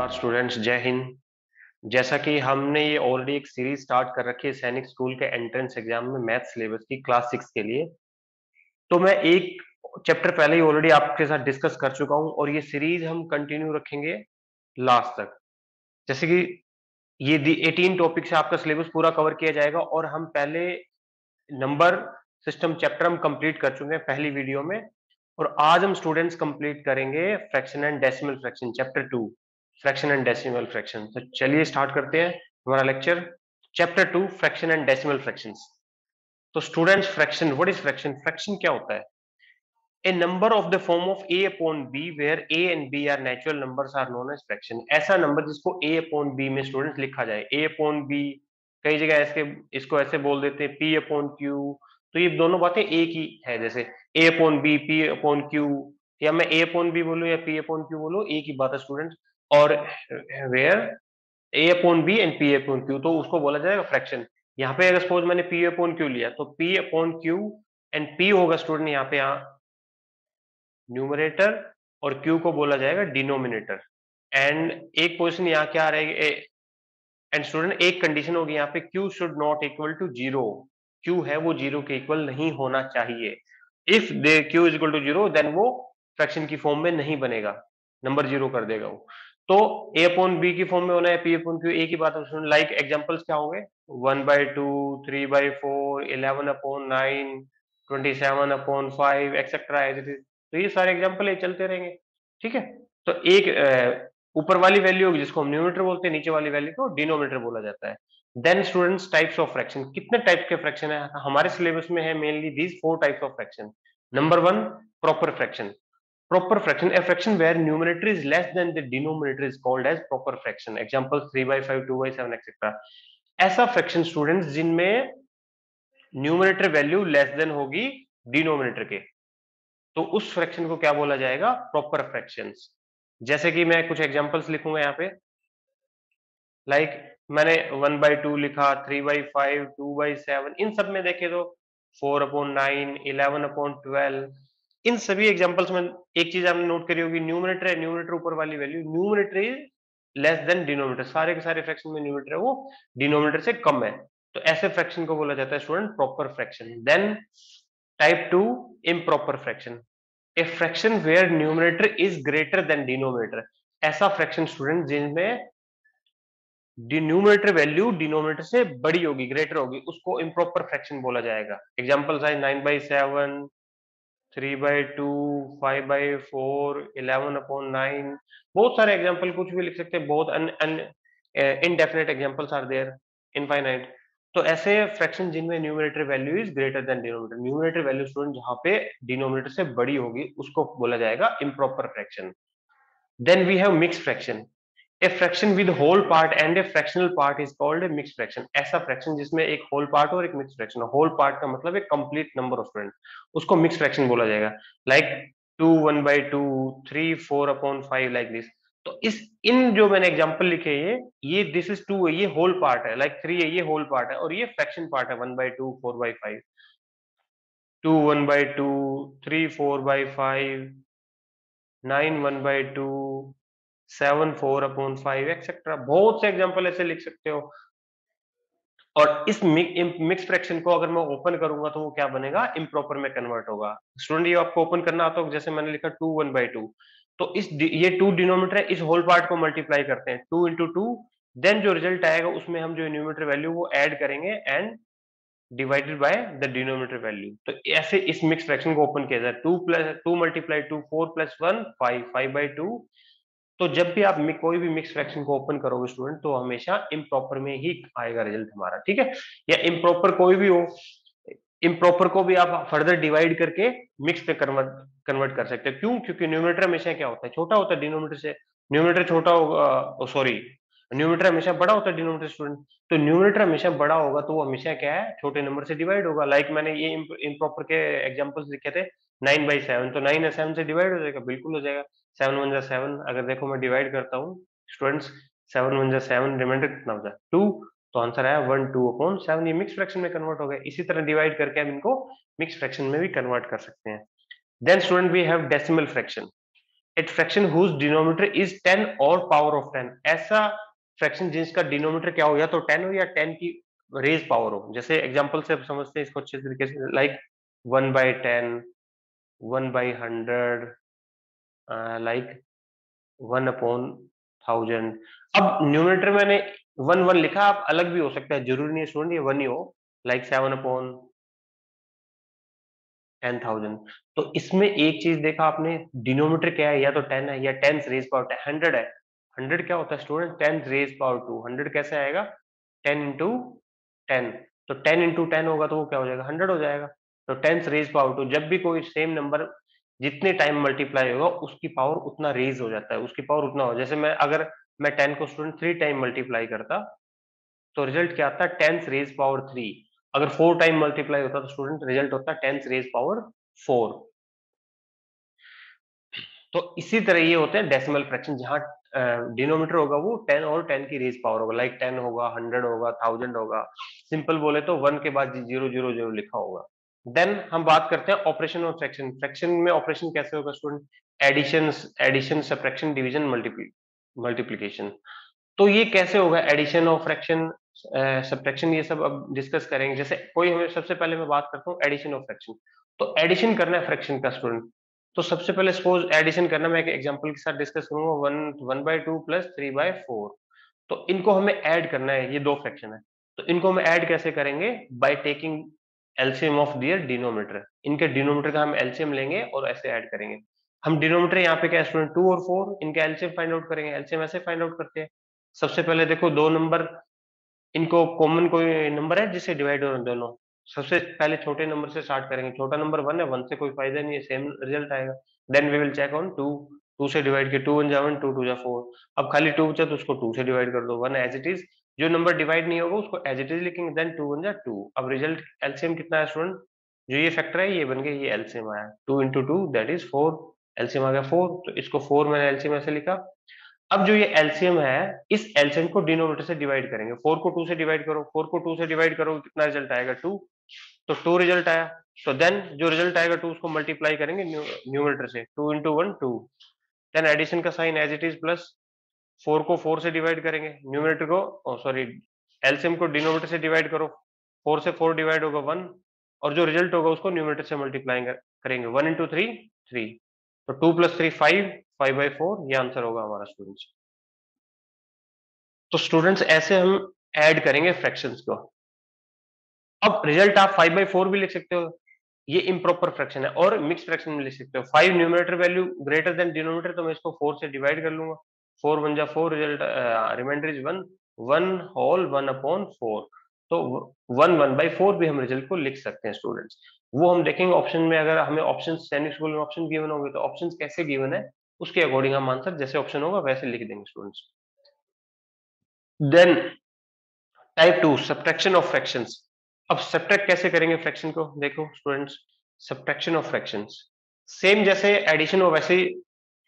नमस्कार स्टूडेंट्स, जय हिंद। जैसा कि हमने ये ऑलरेडी एक सीरीज स्टार्ट कर रखी है सैनिक स्कूल के एंट्रेंस एग्जाम में मैथ सिलेबस की क्लास 6 के लिए। तो मैं एक चैप्टर पहले ही ऑलरेडी आपके साथ डिस्कस कर चुका हूं और ये सीरीज हम कंटिन्यू रखेंगे लास्ट तक। जैसे कि ये 18 टॉपिक से आपका सिलेबस पूरा कवर किया जाएगा और हम पहले नंबर सिस्टम चैप्टर हम कंप्लीट कर चुके हैं पहली वीडियो में। और आज हम स्टूडेंट्स कंप्लीट करेंगे fraction and decimal fraction chapter 2, fraction and decimal fraction. तो चलिए स्टार्ट करते हैं हमारा lecture. Chapter 2, fraction and decimal fractions. तो students, fraction, what is fraction? Fraction क्या होता है? A number of the form of a upon b where a and b are natural numbers are known as fraction. ऐसा number जिसको a upon b में students लिखा जाए। a upon b कई जगह ऐसे इसको ऐसे बोल देते हैं p अपॉन q। तो ये दोनों बातें एक ही है, जैसे a upon b, p upon q, या मैं a अपॉन b बोलूं या p अपॉन q बोलूं, एक ही बात है स्टूडेंट्स। और where a upon b and p upon q, तो उसको बोला जाएगा फ्रैक्शन। यहाँ पे अगर सपोज मैंने p अपॉन q लिया तो p upon q and p होगा स्टूडेंट यहाँ पे न्यूमरेटर और q को बोला जाएगा डिनोमिनेटर। एंड एक पोजीशन यहाँ क्या आ रहेगी, एंड स्टूडेंट एक कंडीशन होगी यहाँ पे, q should not equal to zero. q है वो जीरो के इक्वल नहीं होना चाहिए। If the q is equal to zero then वो फ्रैक्शन की फॉर्म में नहीं बनेगा, नंबर जीरो कर देगा वो। तो a अपॉन बी की फॉर्म में होना है p अपॉन q, एक ही बात है। लाइक एग्जांपल्स क्या होंगे? 1/2, 3/4, 11 upon 9, 27 upon 5 etcetera as it is. तो ये सारे एग्जांपल ये चलते रहेंगे, ठीक है। तो एक ऊपर वाली वैल्यू होगी जिसको हम न्यूमरेटर बोलते हैं, नीचे वाली वैल्यू को डिनोमिनेटर बोला जाता है। Then students, types of fraction. कितने टाइप के फ्रैक्शन है हमारे सिलेबस में? है mainly these 4 types of fraction. Number 1, proper fraction. Proper fraction, a fraction where numerator is less than the denominator is called as proper fraction. Examples 3/5, 2/7 etc. ऐसा fraction students जिनमें numerator value less than होगी denominator के, तो उस fraction को क्या बोला जाएगा? Proper fractions. जैसे कि मैं कुछ एग्जांपल्स लिखूंगा यहाँ पे। लाइक मैंने 1/2 लिखा, 3/5, 2/7, इन सब में देखे तो 4/9, 11/12, इन सभी एग्जांपल्स में एक चीज आपने नोट करी होगी, न्यूमरेटर है, न्यूमरेटर ऊपर वाली value, numerator is less than denominator. सारे के सारे फ्रैक्शन में न्यूमरेटर है वो डिनोमिनेटर से कम है, तो ऐसे फ्रैक्शन को बोला जाता है student proper fraction. Then type 2, improper fraction. A fraction where numerator is greater than denominator. ऐसा फ्रैक्शन स्टूडेंट जिनमें न्यूमरेटर वैल्यू डिनोमिनेटर से बड़ी होगी, ग्रेटर होगी, उसको इम्प्रॉपर फ्रैक्शन बोला जाएगा। एग्जांपल्स है 9/7, 3/2, 5/4, 11/9। बहुत सारे एग्जांपल कुछ भी लिख सकते हैं, बहुत indefinite examples are there, infinite. तो ऐसे फ्रैक्शन जिनमें numerator value is greater than denominator, numerator value student जहां पे डिनोमिनेटर से बड़ी होगी, उसको बोला जाएगा improper fraction. Then we have mix fraction. A fraction with whole part and a fractional part is called a mix fraction. ऐसा fraction जिसमें एक होल पार्ट और एक मिक्स फ्रैक्शन। होल पार्ट का मतलब एक कंप्लीट नंबर ऑफ स्टूडेंट, उसको mix fraction बोला जाएगा। Like 2 1/2, 3 4/5, like this. तो इस इन जो मैंने एग्जांपल लिखे ये दिस इज 2 है, ये होल पार्ट है। लाइक 3 है, ये होल पार्ट है, और ये फ्रैक्शन पार्ट है 1/2, 4/5, 2 1/2, 3 4/5, 9 1/2, 7 4/5 एक्सेट्रा। बहुत से एग्जांपल ऐसे लिख सकते हो। और इस मिक्स फ्रैक्शन को अगर मैं ओपन करूंगा तो वो क्या बनेगा? इम्प्रॉपर में कन्वर्ट होगा। स्टूडेंट, ये आपको ओपन करना आता हो, जैसे मैंने लिखा 2 1/2, तो ये 2 डिनोमिनेटर है, इस होल पार्ट को मल्टीप्लाई करते हैं 2 इंटू 2, देन जो रिजल्ट आएगा उसमें हम जो न्यूमरेटर वैल्यू वो ऐड करेंगे and divided by the denominator value. तो ऐसे इस मिक्स फ्रैक्शन को ओपन किया जाए। 2 मल्टीप्लाई 2, 4 प्लस 1 5, 5/2। तो जब भी आप कोई भी मिक्स फ्रैक्शन को ओपन करोगे स्टूडेंट, तो हमेशा इम्प्रॉपर में ही आएगा रिजल्ट हमारा, ठीक है। या इम्प्रॉपर कोई भी हो, इम्प्रॉपर को भी आप फर्दर डिवाइड करके मिक्स पे कन्वर्ट कर सकते हैं। क्यों? क्योंकि न्यूमरेटर हमेशा क्या होता है? छोटा होता है डिनोमिनेटर से। न्यूमरेटर छोटा होगा, सॉरी, न्यूमरेटर हमेशा बड़ा होता है डिनोमिनेटर स्टूडेंट। तो न्यूमरेटर हमेशा बड़ा होगा तो वो हमेशा क्या है? छोटे नंबर से डिवाइड होगा। लाइक मैंने ये इम्प्रॉपर के एग्जांपल्स लिखे थे 9/7, तो 9 7 से डिवाइड हो जाएगा, बिल्कुल हो जाएगा। 7 1 7, अगर देखो मैं डिवाइड करता हूँ स्टूडेंट्स, 7 1 7, रिमाइंडर कितना हो जाए 2, तो आंसर आया 1/2/7। ये मिक्स फ्रैक्शन में कन्वर्ट हो गया। इसी तरह डिवाइड करके हम इनको मिक्स फ्रैक्शन में भी कन्वर्ट कर सकते हैं। Then student we have decimal fraction. It fraction whose denominator is 10 और पावर ऑफ 10, ऐसा फ्रैक्शन जिसका डिनोमिनेटर क्या हो, या तो 10 हो या 10 की रेज पावर हो। जैसे एग्जांपल से समझते हैं इसको अच्छे तरीके से, लाइक 1/10, 1/100, लाइक 1/1000। अब न्यूमरेटर मैंने 1 1 लिखा, आप अलग भी हो सकता है, जरूरी नहीं है स्टूडेंट ये 1 ही हो, लाइक 7/10,000। तो इसमें एक चीज देखा आपने, डिनोमिनेटर क्या है, या तो 10 है या 10 रेज पावर 100 है। 100 क्या होता है स्टूडेंट, 10 रेज पावर 2। 100 कैसे आएगा, 10 इंटू 10। तो 10 इंटू 10 होगा तो वो क्या हो जाएगा, 100 हो जाएगा। तो 10 रेज पावर 2, जब भी कोई सेम नंबर जितने टाइम मल्टीप्लाई होगा उसकी पावर उतना रेज हो जाता है, उसकी पावर उतना हो। जैसे मैं अगर मैं 10 को स्टूडेंट 3 टाइम मल्टीप्लाई करता तो रिजल्ट क्या आता है, 10 रेज पावर 3। अगर 4 टाइम मल्टीप्लाई होता तो स्टूडेंट रिजल्ट होता है 10 रेज पावर 4। तो इसी तरह ये होते हैं डेसिमल फ्रैक्शन, जहां डिनोमिनेटर होगा वो 10 और 10 की रेज पावर होगा, लाइक 10 होगा, 100 होगा, 1000 होगा। सिंपल बोले तो 1 के बाद 000 लिखा होगा। देन हम बात करते हैं ऑपरेशन और फ्रैक्शन। फ्रैक्शन में ऑपरेशन कैसे होगा student, addition, addition, subtraction, division, multiplication. तो ये कैसे होगा, एडिशन और फ्रैक्शन, सब्ट्रैक्शन, ये सब अब डिस्कस करेंगे। जैसे कोई हमें, सबसे पहले मैं बात करता हूँ एडिशन और फ्रैक्शन। तो एडिशन करना है फ्रैक्शन का स्टूडेंट, तो सबसे पहले सपोज एडिशन करना, मैं एक एग्जांपल के साथ डिस्कस करूंगा। 1/2 प्लस 3/4। तो इनको हमें ऐड करना है, ये दो फ्रैक्शन है। तो इनको हम ऐड कैसे करेंगे, by taking LCM of their denominator. इनके डिनोमिनेटर का हम एलसीएम लेंगे और ऐसे ऐड करेंगे। हम डिनोमिनेटर यहाँ पे क्या है स्टूडेंट, 2 और 4, इनके एलसीएम फाइंड आउट करेंगे। एलसीएम ऐसे फाइंड आउट करते हैं। सबसे पहले देखो दो नंबर, इनको कॉमन कोई नंबर है जिससे डिवाइड हो रहे हैं दोनों। सबसे पहले छोटे नंबर से स्टार्ट करेंगे, छोटा नंबर 1 है, 1 से कोई फायदा नहीं है, सेम रिजल्ट आएगा। Then we will check on 2। 2 से डिवाइड किया, 2 1 जा 1, 2 2 जा 4। अब खाली 2 बचा तो उसको 2 से डिवाइड कर दो, 1 एज इट इज। जो नंबर डिवाइड नहीं होगा उसको एज इट इज लिखेंगे। देन 2 1 जा 2। अब रिजल्ट एलसीएम कितना है स्टूडेंट, जो ये फैक्टर है ये बन गया, ये एलसीएम आया 2 इंटू 2 दैट इज 4। एलसीएम आ गया 4, तो इसको 4 मैंने एलसीएम ऐसे लिखा। अब जो ये एलसीएम है, इस एलसीएम को डिनोमिनेटर से डिवाइड करेंगे। 4 को 2 से डिवाइड करो, 4 को 2 से डिवाइड करो, कितना रिजल्ट आएगा, 2। तो 2 रिजल्ट आया। तो देन जो रिजल्ट आएगा 2 उसको मल्टीप्लाई करेंगे न्यूमरेटर से, 2 इंटू 1 2। देन एडिशन का sign as it is plus, 4 को 4 से डिवाइड करेंगे, न्यूमरेटर को सॉरी एलसीएम को डिनोमिनेटर से डिवाइड करो। 4 से 4 डिवाइड होगा 1, और जो रिजल्ट होगा उसको न्यूमरेटर से मल्टीप्लाई करेंगे। 1 इंटू 3 3। तो 2 प्लस 3 5, 5/4 ये आंसर होगा हमारा स्टूडेंट्स। तो स्टूडेंट्स ऐसे हम ऐड करेंगे फ्रैक्शंस को। अब रिजल्ट आप 5/4 भी लिख सकते हो, ये इम्प्रॉपर फ्रैक्शन है, और मिक्स फ्रैक्शन में लिख सकते हो। 5 numerator value greater than denominator, तो मैं इसको 4 से डिवाइड कर लूंगा। 4 1 जा 4, रिजल्ट रिमाइंडर इज 1, 1 होल 1/4। तो 1/4 भी हम रिजल्ट को लिख सकते हैं स्टूडेंट्स। वो हम देखेंगे ऑप्शन में, अगर हमें ऑप्शन सैनिक स्कूल में ऑप्शन गिवन होंगे तो ऑप्शन कैसे गिवन है उसके अकॉर्डिंग हम आंसर जैसे ऑप्शन होगा वैसे लिख देंगे students. Then type 2, subtraction of fractions. अब सब्ट्रैक्ट कैसे करेंगे फ्रैक्शन को, देखो students, subtraction of fractions same जैसे एडिशन हो वैसे ही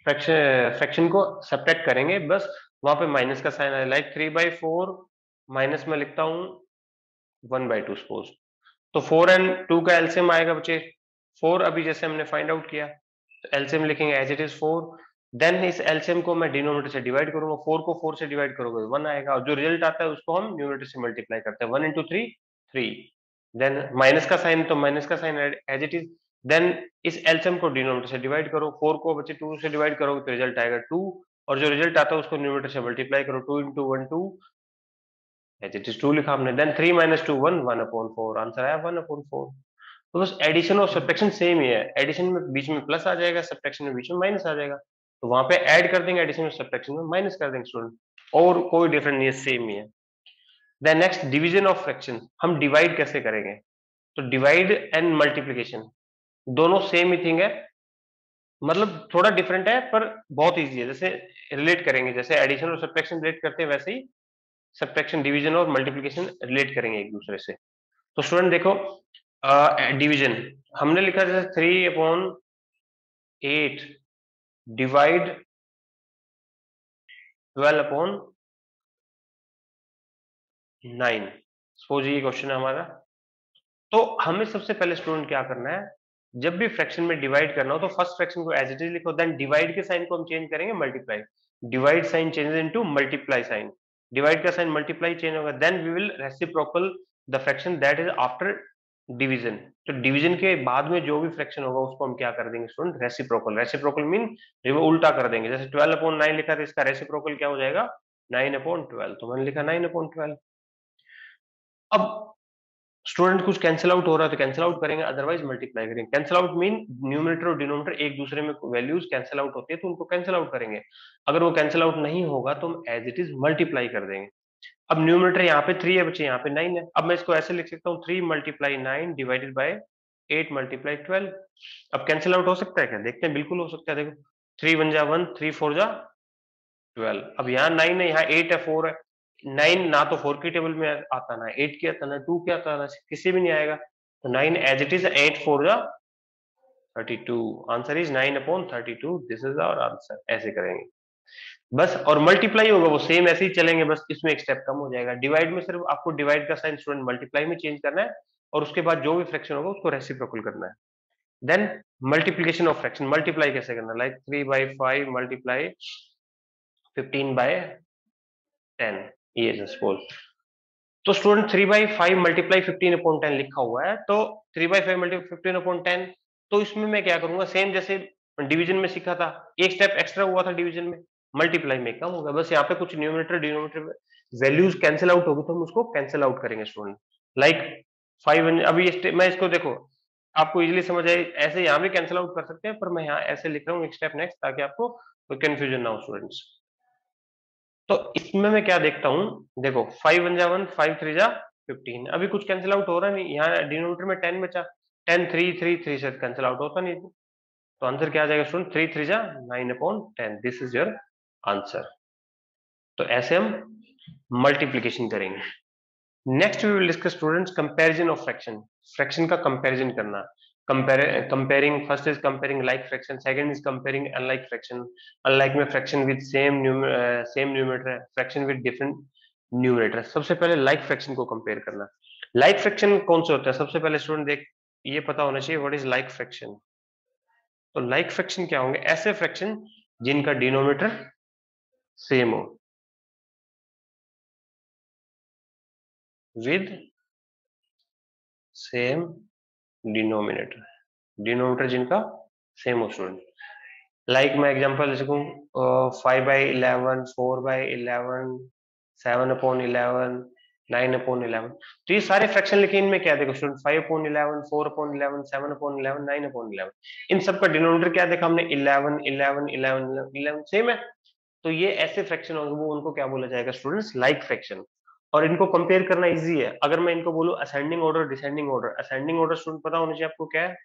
फ्रैक्शन फ्रैक्शन को सब्ट्रैक्ट करेंगे, बस वहां पे माइनस का साइन है, लाइक 3/4 माइनस में लिखता हूं 1/2 सपोज। तो 4 एंड 2 का एलसीएम आएगा बच्चे 4, अभी जैसे हमने फाइंड आउट किया। तो एलसीएम लिखेंगे एज इट इज 4। देन इस एलसीएम को मैं डिनोमिनेटर से डिवाइड करूंगा, 4 को 4 से डिवाइड करोगे तो 1 आएगा, और जो रिजल्ट आता है उसको हम न्यूमरेटर से मल्टीप्लाई करते हैं। 1 इंटू 3 3। देन माइनस का साइन, तो माइनस का sign as it is. Then इस एलसीएम को डिनोमिनेटर से डिवाइड करो, 4 को बच्चे 2 से डिवाइड करोगे तो रिजल्ट आएगा 2, और जो रिजल्ट आता है उसको न्यूमरेटर से मल्टीप्लाई करो, 2 इंटू 1 2, एज इट इज 2 लिखा हमने। देन 3 माइनस 2 1, 1/4 आंसर आया 1/4। तो बस एडिशन और सब्ट्रैक्शन सेम ही है, एडिशन में बीच में प्लस आ जाएगा, सब्ट्रैक्शन में बीच में माइनस आ जाएगा। तो वहां पे ऐड कर देंगे, एडिशन और सब्ट्रैक्शन में माइनस कर देंगे स्टूडेंट, और कोई डिफरेंस नहीं है, सेम ही है। Then next division of fraction, हम डिवाइड कैसे करेंगे। तो डिवाइड एंड मल्टीप्लीकेशन दोनों सेम ही थिंग है, मतलब थोड़ा डिफरेंट है पर बहुत इजी है। जैसे रिलेट करेंगे, जैसे एडिशन और सब्ट्रैक्शन रिलेट करते हैं वैसे ही सब्ट्रैक्शन, डिवीजन और मल्टीप्लीकेशन रिलेट करेंगे एक दूसरे से। तो स्टूडेंट देखो, डिवीजन हमने लिखा जैसे 3/8 डिवाइड 12/9। सपोज ये क्वेश्चन है हमारा। तो हमें सबसे पहले स्टूडेंट क्या करना है, जब भी फ्रैक्शन में डिवाइड करना हो तो फर्स्ट फ्रैक्शन को एज इट इज लिखो, देन डिवाइड के साइन को हम चेंज करेंगे multiply, divide sign changes into multiply sign, divide का साइन मल्टीप्लाई चेंज होगा, then we will reciprocal the fraction that is after division. तो डिवीजन के बाद में जो भी फ्रैक्शन होगा उसको हम क्या कर देंगे स्टूडेंट, रेसिप्रोकल। रेसिप्रोकल मीन उल्टा कर देंगे, जैसे 12/9 लिखा था, इसका रेसिप्रोकल क्या हो जाएगा 9/12, तो मैंने लिखा 9/12। अब स्टूडेंट कुछ कैंसिल आउट हो रहा है तो कैंसिल आउट करेंगे, अदरवाइज मल्टीप्लाई करेंगे। कैंसिल आउट मीन न्यूमरेटर और डिनोमिनेटर एक दूसरे में वैल्यूज कैंसिल आउट होती है तो उनको कैंसिल आउट करेंगे। अगर वो कैंसिल आउट नहीं होगा तो हम एज इट इज मल्टीप्लाई कर देंगे। अब न्यूमरेटर यहाँ पे 3 है बच्चे, यहाँ पे 9 है। अब मैं इसको ऐसे लिख सकता हूँ 3 × 9 डिवाइडेड बाय 8 × 12। अब कैंसिल आउट हो सकता है क्या, देखते हैं, बिल्कुल हो सकता है। देखो 3 × 1 = 1, 3 × 4 = 12। अब यहाँ 9 है, यहाँ 8 है, 4 है। 9 ना तो 4 की टेबल में आता, ना 8 की आता, ना 2 की आता, ना किसी भी नहीं आएगा। तो 9 as it is, 8 4 = 32। Answer is 9/32। This is our answer. ऐसे करेंगे बस। और मल्टीप्लाई होगा वो सेम ऐसे ही चलेंगे, बस इसमें एक स्टेप कम हो जाएगा। डिवाइड में सिर्फ आपको डिवाइड का साइन स्टूडेंट मल्टीप्लाई में चेंज करना है, और उसके बाद जो भी फ्रैक्शन होगा उसको रेसिप्रोकल करना है। Then multiplication of fraction, multiply कैसे करना है, लाइक 3/5 मल्टीप्लाई 15/10, ये सपोज। तो स्टूडेंट 3/5 मल्टीप्लाई 15/10 लिखा हुआ है, तो 3/5 मल्टीप्लाई 15/10, तो इसमें मैं क्या करूंगा, सेम जैसे डिवीजन में सीखा था, एक स्टेप एक्स्ट्रा हुआ था डिवीजन में, मल्टीप्लाई में कम होगा। बस यहाँ पे कुछ numerator denominator values cancel out होगी तो हम उसको कैंसिल आउट करेंगे स्टूडेंट। लाइक 5, अभी मैं इसको देखो, आपको इजीली समझ आए, ऐसे यहाँ भी कैंसिल आउट कर सकते हैं, पर मैं यहाँ ऐसे लिख रहा हूँ एक स्टेप नेक्स्ट, ताकि आपको कोई कंफ्यूजन ना हो स्टूडेंट्स। तो इसमें मैं क्या देखता हूँ, देखो 5 × 1 = 1, 5 × 3 = 15। अभी कुछ कैंसिल आउट हो रहा नहीं, यहाँ डिनोमिनेटर में 10 बचा, 10 3 3 3 से कैंसिल आउट होता नहीं, तो आंसर क्या आ जाएगा student, 3 3 = 9/10। This is your answer. तो ऐसे हम मल्टीप्लीकेशन करेंगे। Next we will discuss students comparison of fraction, fraction का कंपैरिजन करना। Comparing, first is comparing like fraction, second is comparing unlike fraction. Unlike में fraction with same numerator, fraction with different numerator. सबसे पहले like fraction को compare करना। Like fraction कौन से होता है, सबसे पहले स्टूडेंट देख, ये पता होना चाहिए व्हाट इज लाइक फ्रैक्शन। तो लाइक फ्रैक्शन क्या होंगे, ऐसे फ्रैक्शन जिनका डिनोमिनेटर सेम हो विद सेम डिनोमिनेटर, डिनोमिनेटर जिनका सेम हो स्टूडेंट। लाइक मैं एग्जांपल जैसे कहूँ 5/11, 4/11, 7/11, 9/11। तो ये सारे फ्रैक्शन लिखे, इनमें क्या देखो स्टूडेंट, 5/11, 4/11, 7/11, 9/11, इन सब का डिनोमिनेटर क्या देखा हमने, 11 11 11 11 सेम है। तो ये ऐसे फ्रैक्शन होंगे, वो उनको क्या बोला जाएगा स्टूडेंट्स, लाइक फ्रैक्शन। और इनको कंपेयर करना इजी है, अगर मैं इनको बोलूं ascending order descending order. Ascending order student पता होना चाहिए आपको क्या है,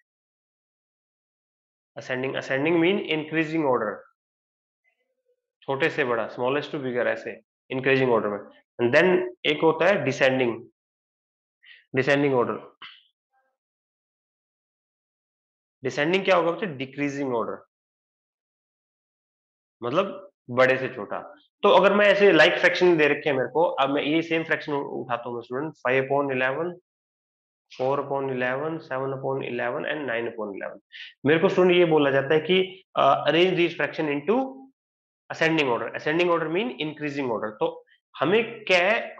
ascending, ascending mean increasing order, छोटे से बड़ा, स्मॉलेस्ट टू बिगर, ऐसे इंक्रीजिंग ऑर्डर में। एंड देन एक होता है डिसेंडिंग, डिसेंडिंग ऑर्डर। डिसेंडिंग क्या होगा बच्चे, डिक्रीजिंग ऑर्डर, मतलब बड़े से छोटा। तो अगर मैं ऐसे लाइक फ्रैक्शन दे रखे हैं मेरे को, अब मैं ये सेम फ्रैक्शन उठाता हूँ स्टूडेंट, 5/11, 4/11, 7/11 एंड 9/11। मेरे को स्टूडेंट ये बोला जाता है कि arrange these fraction into ascending order. Ascending order mean increasing order. तो हमें क्या है,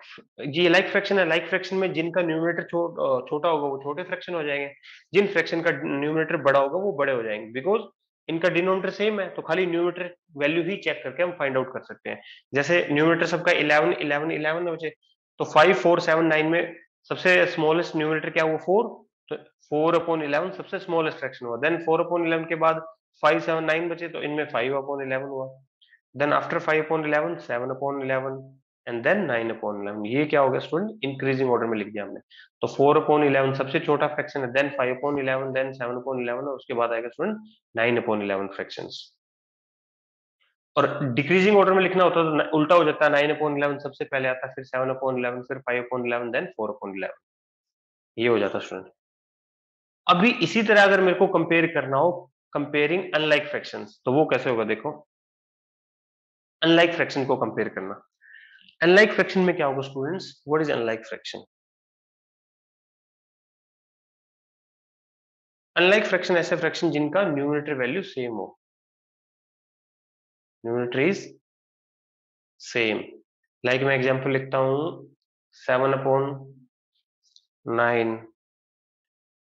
ये लाइक फ्रैक्शन है, लाइक फ्रैक्शन में जिनका न्यूमरेटर छोटा होगा वो छोटे फ्रैक्शन हो जाएंगे, जिन फ्रैक्शन का न्यूमरेटर बड़ा होगा वो बड़े हो जाएंगे, बिकॉज इनका डिनोमिनेटर सेम है। तो खाली न्यूमरेटर वैल्यू ही चेक करके हम फाइंड आउट कर सकते हैं। जैसे न्यूमरेटर सबका 11 11 11 है बचे, तो 5 4 7 9 में सबसे स्मॉलेस्ट न्यूमरेटर क्या हुआ, 4। तो 4/11 सबसे स्मॉलेस्ट फ्रैक्शन हुआ। देन 4/11 के बाद 5 7 9 बचे, तो इनमें 5/11 हुआ। Then after 5/11 7/11 and then 9/11। ये क्या हो गया स्टूडेंट, इंक्रीजिंग ऑर्डर में लिख दिया हमने। तो 4/11 सबसे छोटा फ्रैक्शन है, देन 5/11, देन 7/11, और उसके बाद आएगा स्टूडेंट 9/11 फ्रैक्शंस। और डिक्रीजिंग ऑर्डर में लिखना होता है तो उल्टा हो जाता है, 9/11 सबसे पहले आता है, फिर 7/11, फिर 5/11, देन 4/11। ये हो जाता है स्टूडेंट। अभी इसी तरह अगर मेरे को कंपेयर करना हो, कंपेयरिंग अनलाइक फ्रैक्शंस, तो वो कैसे होगा देखो, अनलाइक फ्रैक्शन को कंपेयर करना। अनलाइक फ्रैक्शन में क्या होगा students, what is unlike fraction. Unlike fraction ऐसे फ्रैक्शन जिनका न्यूमरेटर वैल्यू सेम हो, न्यूमरेटर इज सेम। लाइक मैं एग्जांपल लिखता हूं 7/9,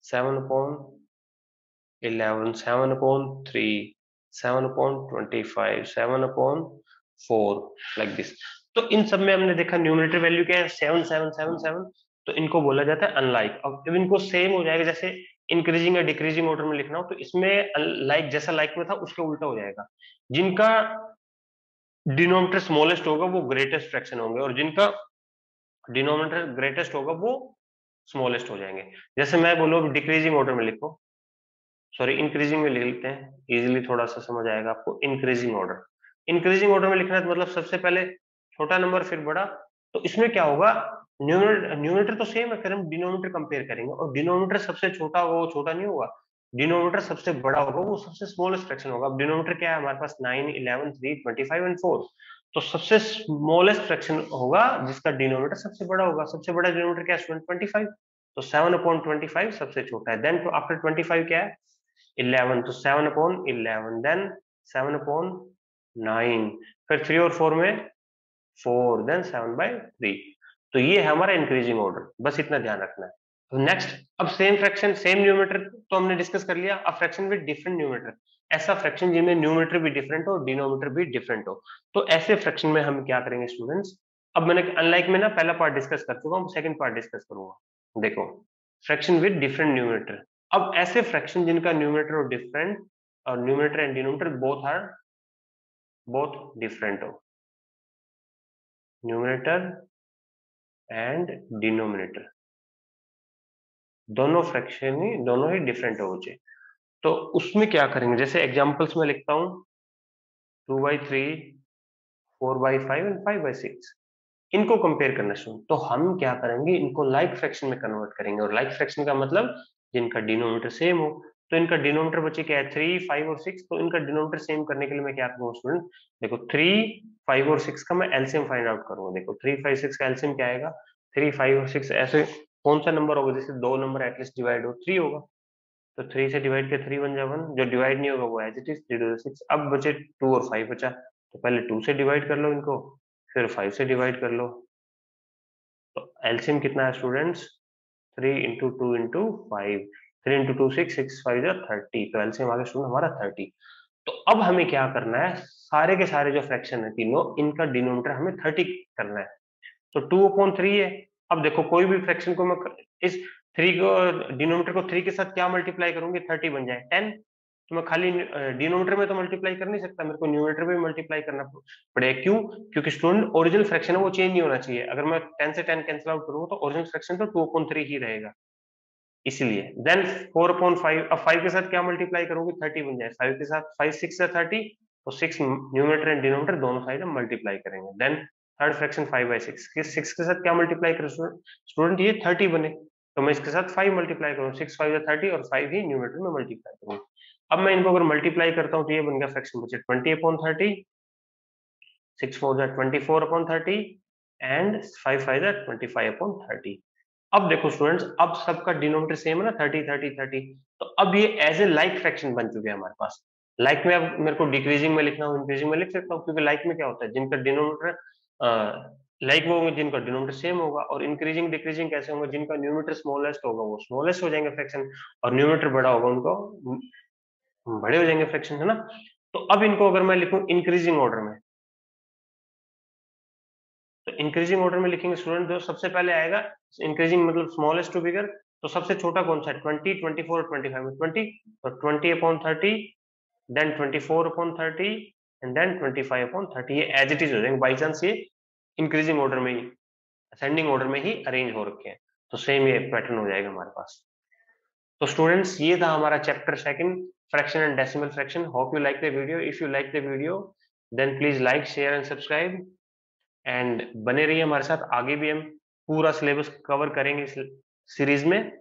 7/11, 7/3, 7/25, 7/4, लाइक दिस। तो इन सब में हमने देखा न्यूमरेटर वैल्यू क्या है, 7 7 7 7। तो इनको बोला जाता है अनलाइक। अब जब इनको सेम हो जाएगा, जैसे इंक्रीजिंग या डिक्रीजिंग ऑर्डर में लिखना हो, तो इसमें लाइक जैसा लाइक में था उसके उल्टा हो जाएगा। जिनका डिनोमिनेटर स्मॉलेस्ट होगा वो ग्रेटेस्ट फ्रैक्शन होंगे, और जिनका डिनोमिनेटर ग्रेटेस्ट होगा वो स्मॉलेस्ट हो जाएंगे। जैसे मैं बोलूँ डिक्रीजिंग ऑर्डर में लिखो, सॉरी इंक्रीजिंग में लिख लेते हैं, इजीली थोड़ा सा समझ आएगा आपको। इंक्रीजिंग ऑर्डर, इंक्रीजिंग ऑर्डर में लिखना है तो मतलब सबसे पहले छोटा नंबर फिर बड़ा। तो इसमें क्या होगा, न्यूमरेटर तो सेम है, फिर हम डिनोमिनेटर कंपेयर करेंगे, और डिनोमिनेटर सबसे छोटा होगा वो छोटा नहीं होगा, डिनोमिनेटर सबसे बड़ा होगा वो सबसे स्मॉलेस्ट फ्रैक्शन होगा। अब डिनोमिनेटर क्या है हमारे पास, 9, 11, 3, 25 एंड 4। तो सबसे स्मॉलेस्ट फ्रैक्शन होगा जिसका डिनोमिनेटर सबसे बड़ा होगा। सबसे बड़ा डिनोमिनेटर क्या है स्टूडेंट, 25। तो 7/25 सबसे छोटा है। देन आफ्टर 25 क्या है, 11। तो 7/11, देन 7/9, फिर 3 और 4 में 4, देन 7/3। तो ये है हमारा इंक्रीजिंग ऑर्डर, बस इतना ध्यान रखना है। तो नेक्स्ट, अब सेम फ्रैक्शन सेम न्यूमरेटर तो हमने डिस्कस कर लिया। अब फ्रैक्शन विद डिफरेंट न्यूमरेटर, ऐसा फ्रैक्शन जिनमें न्यूमरेटर भी डिफरेंट हो, डिनोमिनेटर भी डिफरेंट हो। तो ऐसे फ्रैक्शन में हम क्या करेंगे स्टूडेंट्स, अब मैंने अनलाइक में ना पहला पार्ट डिस्कस कर चुका हूँ, सेकंड पार्ट डिस्कस करूंगा। देखो, फ्रैक्शन विद डिफरेंट न्यूमरेटर। अब ऐसे फ्रैक्शन जिनका न्यूमरेटर और डिफरेंट, और numerator and denominator both different हो, न्यूमरेटर एंड डिनोमिनेटर दोनों ही डिफरेंट हो चाहिए। तो उसमें क्या करेंगे, जैसे एग्जांपल्स में लिखता हूं 2/3, 4/5 एंड 5/6। इनको कंपेयर करना शुरू, तो हम क्या करेंगे, इनको लाइक फ्रैक्शन में कन्वर्ट करेंगे। और लाइक फ्रैक्शन का मतलब जिनका डिनोमिनेटर सेम हो। तो इनका डिनोमिनेटर बचे क्या है, 3, 5 और 6। तो इनका डिनोमिनेटर सेम करने के लिए मैं क्या करूंगा स्टूडेंट, देखो 3, 5 और 6 का मैं एलसीएम फाइंड आउट करूंगा। देखो 3, 5, 6 का एलसीएम क्या आएगा, 3, 5 और 6 ऐसे कौन सा नंबर होगा जिससे दो नंबर एटलीस्ट डिवाइड हो, 3 होगा। तो 3 से डिवाइड किया 3 1 जा 1, जो डिवाइड नहीं होगा वो एज इट इज 3 2 6। अब बचे 2 और 5 बचा, तो पहले 2 से डिवाइड कर लो इनको, फिर 5 से डिवाइड कर लो। तो एलसीएम कितना है स्टूडेंट्स, 3 इंटू 2 इंटू 5, 3 इंटू 2 6, 6 5 जा 30। तो एलसीएम आ गया स्टूडेंट हमारा 30। तो अब हमें क्या करना है, सारे के सारे जो फ्रैक्शन है तीनों, इनका डिनोमिनेटर हमें 30 करना है। तो 2/3 है। अब देखो कोई भी फ्रैक्शन को मैं इस 3 को, डिनोमिनेटर को 3 के साथ क्या मल्टीप्लाई करूंगी, 30 बन जाए 10। तो मैं खाली डिनोमिनेटर में तो मल्टीप्लाई कर नहीं सकता, मेरे को न्यूमरेटर में मल्टीप्लाई करना पड़ेगा। क्यों, क्योंकि स्टूडेंट ओरिजिनल फ्रैक्शन है वो चेंज नहीं होना चाहिए। अगर मैं 10 से 10 कैंसिल आउट करूंगा तो ओरिजिनल फ्रैक्शन तो 2/3 ही रहेगा, इसलिए। देन 4/5, अब 5 के साथ क्या मल्टीप्लाई करूंगी, 30 बन जाए। 5 के साथ 5 6 से 30, तो 6 न्यूमरेटर एंड डिनोमिनेटर दोनों साइड हम मल्टीप्लाई करेंगे। देन थर्ड फ्रैक्शन 5/6, 6 के साथ क्या मल्टीप्लाई करें स्टूडेंट, ये 30 बने। तो मैं इसके साथ 5 मल्टीप्लाई करूँ, 6 5 30, और 5 ही न्यूमरेटर में मल्टीप्लाई करूँ। अब मैं इनको अगर मल्टीप्लाई करता हूँ तो ये बन गया फ्रैक्शन बचे 20/30, 6 4 24/30 एंड 5 5 25/30। अब देखो स्टूडेंट्स, अब सबका डिनोमिनेटर सेम है ना, 30 30 30। तो अब ये एज ए लाइक फ्रैक्शन बन चुके हैं हमारे पास। लाइक में अब मेरे को डिक्रीजिंग में लिखना हो, इंक्रीजिंग में लिख सकता हूँ, क्योंकि लाइक में क्या होता है, जिनका डिनोमिनेटर लाइक वो होंगे जिनका डिनोमिनेटर सेम होगा। और इंक्रीजिंग डिक्रीजिंग कैसे होंगे, जिनका न्यूमरेटर स्मॉलेस्ट होगा वो स्मॉलेस्ट हो जाएंगे फ्रैक्शन, और न्यूमरेटर बड़ा होगा उनको बड़े हो जाएंगे फ्रैक्शन, है ना। तो अब इनको अगर मैं लिखूं इंक्रीजिंग ऑर्डर में, तो इंक्रीजिंग ऑर्डर में लिखेंगे स्टूडेंट, जो सबसे पहले आएगा, इंक्रीजिंग मतलब स्मॉलेस्ट टू बिगर, तो सबसे छोटा कौन सा है, 20, 24 और 25 में 20। तो 20/30, देन 24/30 एंड देन 25/30। ये एज इट इज हो जाएंगे, बाई चांस ये इंक्रीजिंग ऑर्डर में ही, असेंडिंग ऑर्डर में ही अरेंज हो रखे हैं। तो सेम ये पैटर्न हो जाएगा हमारे पास। तो स्टूडेंट्स ये था हमारा chapter second, fraction and decimal fraction. Hope you like the video. If you like the video then please like share and subscribe, and बने रहिए हमारे साथ। आगे भी हम पूरा सिलेबस कवर करेंगे इस सीरीज में।